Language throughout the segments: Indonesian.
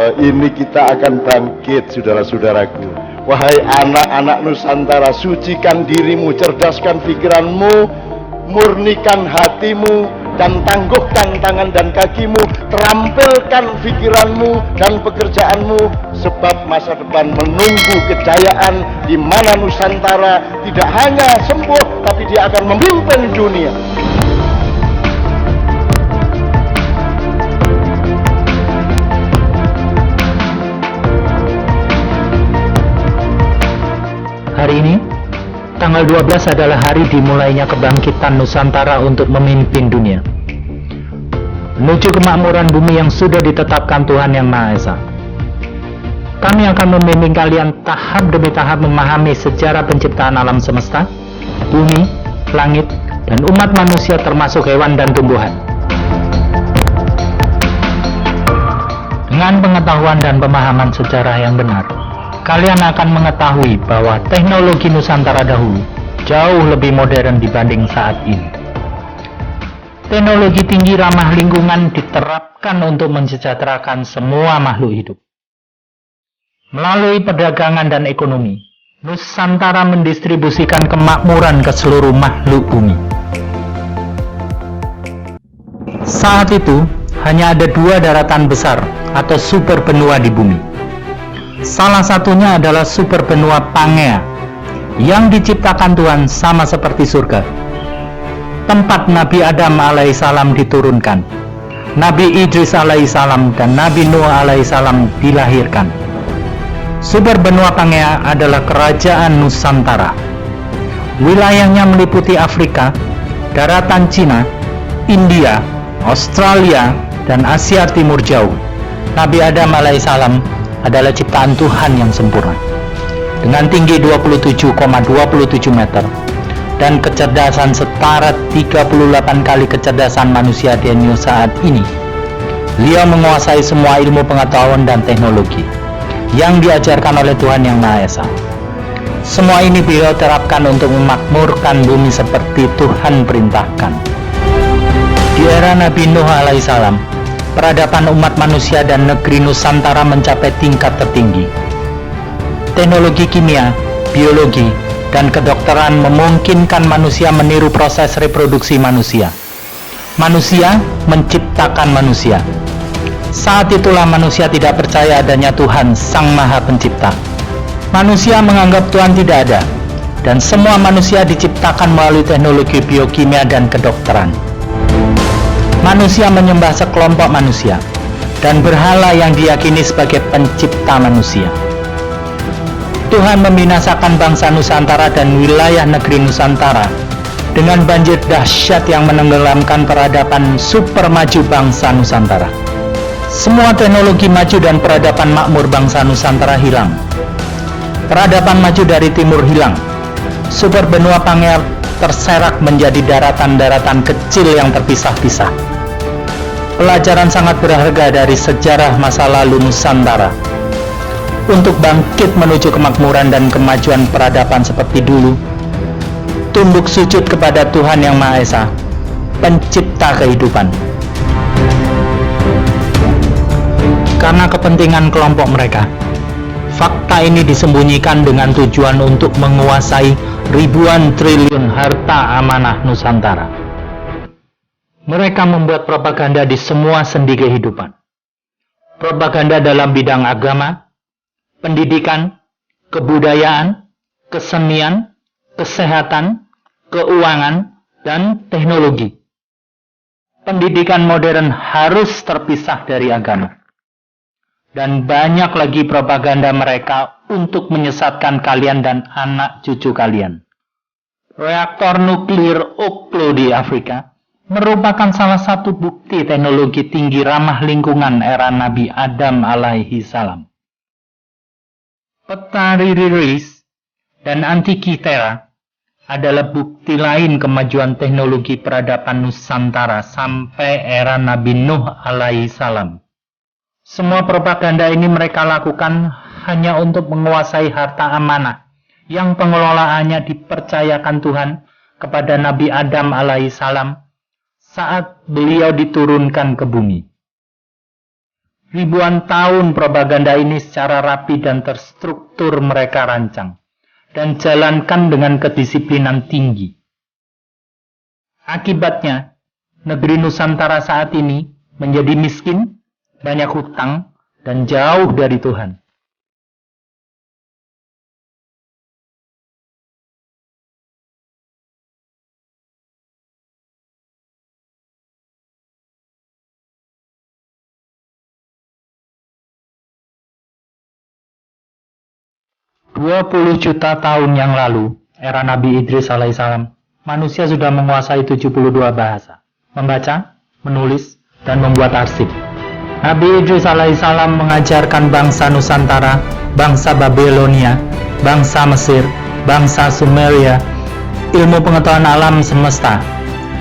Ini kita akan bangkit, saudara-saudaraku. Wahai anak-anak Nusantara, sucikan dirimu, cerdaskan pikiranmu, murnikan hatimu, dan tangguhkan tangan dan kakimu, terampilkan pikiranmu dan pekerjaanmu, sebab masa depan menunggu kejayaan di mana Nusantara tidak hanya sembuh, tapi dia akan memimpin dunia. Hari ini, tanggal 12 adalah hari dimulainya kebangkitan Nusantara untuk memimpin dunia, menuju kemakmuran bumi yang sudah ditetapkan Tuhan Yang Maha Esa. Kami akan membimbing kalian tahap demi tahap memahami sejarah penciptaan alam semesta, bumi, langit, dan umat manusia termasuk hewan dan tumbuhan. Dengan pengetahuan dan pemahaman sejarah yang benar, kalian akan mengetahui bahwa teknologi Nusantara dahulu jauh lebih modern dibanding saat ini. Teknologi tinggi ramah lingkungan diterapkan untuk mensejahterakan semua makhluk hidup. Melalui perdagangan dan ekonomi, Nusantara mendistribusikan kemakmuran ke seluruh makhluk bumi. Saat itu, hanya ada dua daratan besar atau super benua di bumi. Salah satunya adalah super benua Pangea yang diciptakan Tuhan sama seperti surga, tempat Nabi Adam alaihissalam diturunkan, Nabi Idris alaihissalam dan Nabi Nuh alaihissalam dilahirkan. Super benua Pangea adalah kerajaan Nusantara. Wilayahnya meliputi Afrika, daratan Cina, India, Australia, dan Asia Timur Jauh. Nabi Adam alaihissalam adalah ciptaan Tuhan yang sempurna, dengan tinggi 27,27 meter dan kecerdasan setara 38 kali kecerdasan manusia Denio saat ini. Beliau menguasai semua ilmu pengetahuan dan teknologi yang diajarkan oleh Tuhan Yang Maha Esa. Semua ini beliau terapkan untuk memakmurkan bumi seperti Tuhan perintahkan. Di era Nabi Nuh alaihissalam, peradaban umat manusia dan negeri Nusantara mencapai tingkat tertinggi. Teknologi kimia, biologi, dan kedokteran memungkinkan manusia meniru proses reproduksi manusia. Manusia menciptakan manusia. Saat itulah manusia tidak percaya adanya Tuhan Sang Maha Pencipta. Manusia menganggap Tuhan tidak ada, dan semua manusia diciptakan melalui teknologi biokimia dan kedokteran. Manusia menyembah sekelompok manusia dan berhala yang diyakini sebagai pencipta manusia. Tuhan membinasakan bangsa Nusantara dan wilayah negeri Nusantara dengan banjir dahsyat yang menenggelamkan peradaban super maju bangsa Nusantara. Semua teknologi maju dan peradaban makmur bangsa Nusantara hilang. Peradaban maju dari timur hilang. Super benua Pangea terserak menjadi daratan-daratan kecil yang terpisah-pisah. Pelajaran sangat berharga dari sejarah masa lalu Nusantara untuk bangkit menuju kemakmuran dan kemajuan peradaban seperti dulu. Tunduk sujud kepada Tuhan Yang Maha Esa, pencipta kehidupan. Karena kepentingan kelompok mereka, fakta ini disembunyikan dengan tujuan untuk menguasai ribuan triliun harta amanah Nusantara. Mereka membuat propaganda di semua sendi kehidupan. Propaganda dalam bidang agama, pendidikan, kebudayaan, kesenian, kesehatan, keuangan, dan teknologi. Pendidikan modern harus terpisah dari agama. Dan banyak lagi propaganda mereka untuk menyesatkan kalian dan anak cucu kalian. Reaktor nuklir Oklo di Afrika merupakan salah satu bukti teknologi tinggi ramah lingkungan era Nabi Adam alaihi salam. Peta Riris dan Antikythera adalah bukti lain kemajuan teknologi peradaban Nusantara sampai era Nabi Nuh alaihi salam. Semua propaganda ini mereka lakukan hanya untuk menguasai harta amanah yang pengelolaannya dipercayakan Tuhan kepada Nabi Adam alaihi salam saat beliau diturunkan ke bumi. Ribuan tahun propaganda ini secara rapi dan terstruktur mereka rancang dan jalankan dengan kedisiplinan tinggi. Akibatnya, negeri Nusantara saat ini menjadi miskin, banyak hutang, dan jauh dari Tuhan. "20 juta tahun yang lalu, era Nabi Idris alaihissalam, manusia sudah menguasai 72 bahasa, membaca, menulis, dan membuat arsip. Nabi Idris alaihissalam mengajarkan bangsa Nusantara, bangsa Babilonia, bangsa Mesir, bangsa Sumeria, ilmu pengetahuan alam semesta,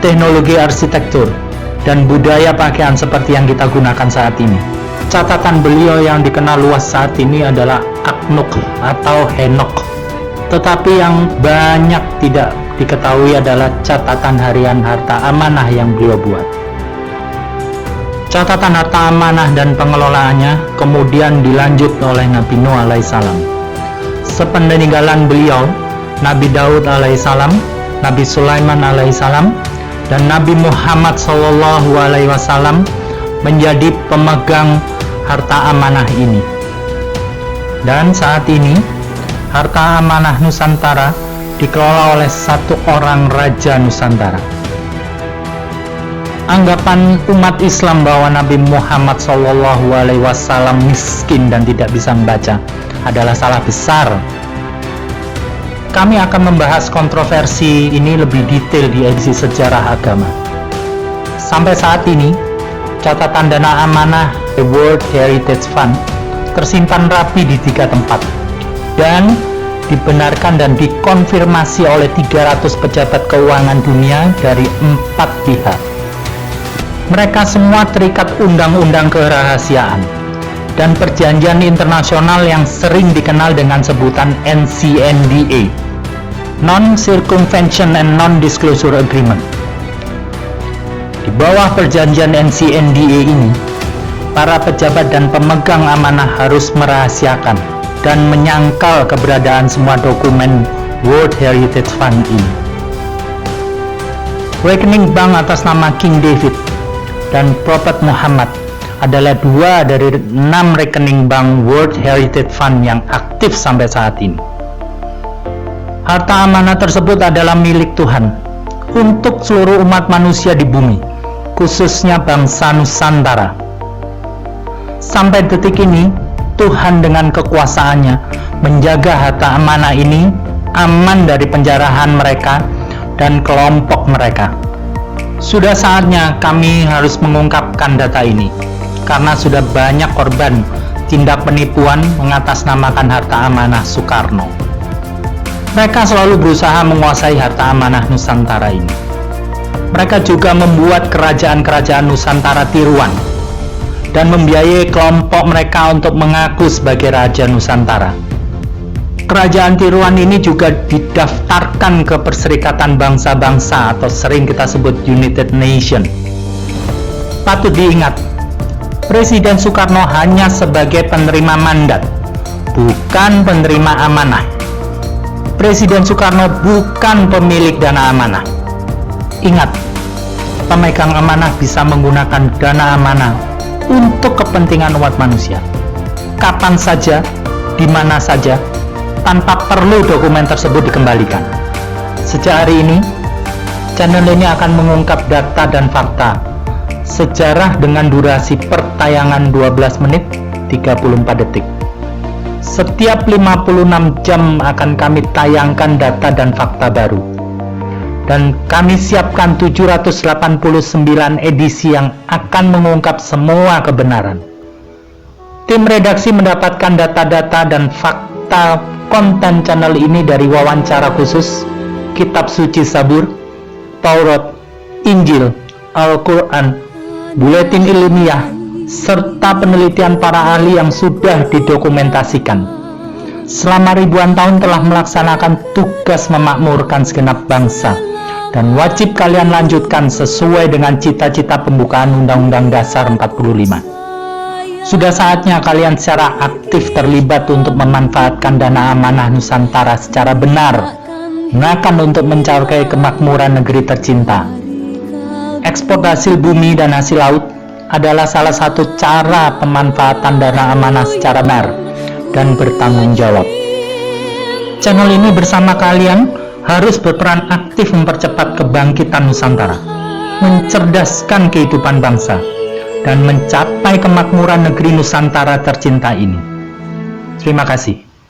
teknologi arsitektur, dan budaya pakaian seperti yang kita gunakan saat ini. Catatan beliau yang dikenal luas saat ini adalah Aknuk atau Henok. Tetapi yang banyak tidak diketahui adalah catatan harian harta amanah yang beliau buat. Catatan harta amanah dan pengelolaannya kemudian dilanjut oleh Nabi Nuh alaihissalam. Sepeninggalan beliau, Nabi Daud alaihissalam, Nabi Sulaiman alaihissalam, dan Nabi Muhammad SAW menjadi pemegang harta amanah ini. Dan saat ini, harta amanah Nusantara dikelola oleh satu orang Raja Nusantara. Anggapan umat Islam bahwa Nabi Muhammad SAW miskin dan tidak bisa membaca adalah salah besar. Kami akan membahas kontroversi ini lebih detail di edisi sejarah agama. Sampai saat ini, catatan dana amanah The World Heritage Fund tersimpan rapi di 3 tempat dan dibenarkan dan dikonfirmasi oleh 300 pejabat keuangan dunia dari 4 pihak. Mereka semua terikat undang-undang kerahasiaan dan perjanjian internasional yang sering dikenal dengan sebutan NCNDA, Non-Circumvention and Non-Disclosure Agreement. Di bawah perjanjian NCNDA ini, para pejabat dan pemegang amanah harus merahasiakan dan menyangkal keberadaan semua dokumen World Heritage Fund ini. Rekening bank atas nama King David dan Prophet Muhammad adalah 2 dari 6 rekening bank World Heritage Fund yang aktif sampai saat ini. Harta amanah tersebut adalah milik Tuhan untuk seluruh umat manusia di bumi, khususnya bangsa Nusantara. Sampai detik ini, Tuhan dengan kekuasaannya menjaga harta amanah ini aman dari penjarahan mereka dan kelompok mereka. Sudah saatnya kami harus mengungkapkan data ini, karena sudah banyak korban tindak penipuan mengatasnamakan harta amanah Soekarno. Mereka selalu berusaha menguasai harta amanah Nusantara ini. Mereka juga membuat kerajaan-kerajaan Nusantara tiruan dan membiayai kelompok mereka untuk mengaku sebagai Raja Nusantara. Kerajaan tiruan ini juga didaftarkan ke Perserikatan Bangsa-Bangsa atau sering kita sebut United Nations. Patut diingat, Presiden Soekarno hanya sebagai penerima mandat, bukan penerima amanah. Presiden Soekarno bukan pemilik dana amanah. Ingat, pemegang amanah bisa menggunakan dana amanah untuk kepentingan umat manusia, kapan saja, di mana saja, tanpa perlu dokumen tersebut dikembalikan. Sejak hari ini, channel ini akan mengungkap data dan fakta sejarah dengan durasi pertayangan 12 menit 34 detik. Setiap 56 jam akan kami tayangkan data dan fakta baru. Dan kami siapkan 789 edisi yang akan mengungkap semua kebenaran. Tim redaksi mendapatkan data-data dan fakta konten channel ini dari wawancara khusus, kitab suci Zabur, Taurat, Injil, Al-Quran, buletin ilmiah, serta penelitian para ahli yang sudah didokumentasikan. Selama ribuan tahun telah melaksanakan tugas memakmurkan segenap bangsa, dan wajib kalian lanjutkan sesuai dengan cita-cita pembukaan Undang-Undang Dasar 45. Sudah saatnya kalian secara aktif terlibat untuk memanfaatkan dana amanah Nusantara secara benar, gunakan untuk mencapai kemakmuran negeri tercinta. Ekspor hasil bumi dan hasil laut adalah salah satu cara pemanfaatan dana amanah secara benar dan bertanggung jawab. Channel ini bersama kalian harus berperan aktif mempercepat kebangkitan Nusantara, mencerdaskan kehidupan bangsa, dan mencapai kemakmuran negeri Nusantara tercinta ini. Terima kasih.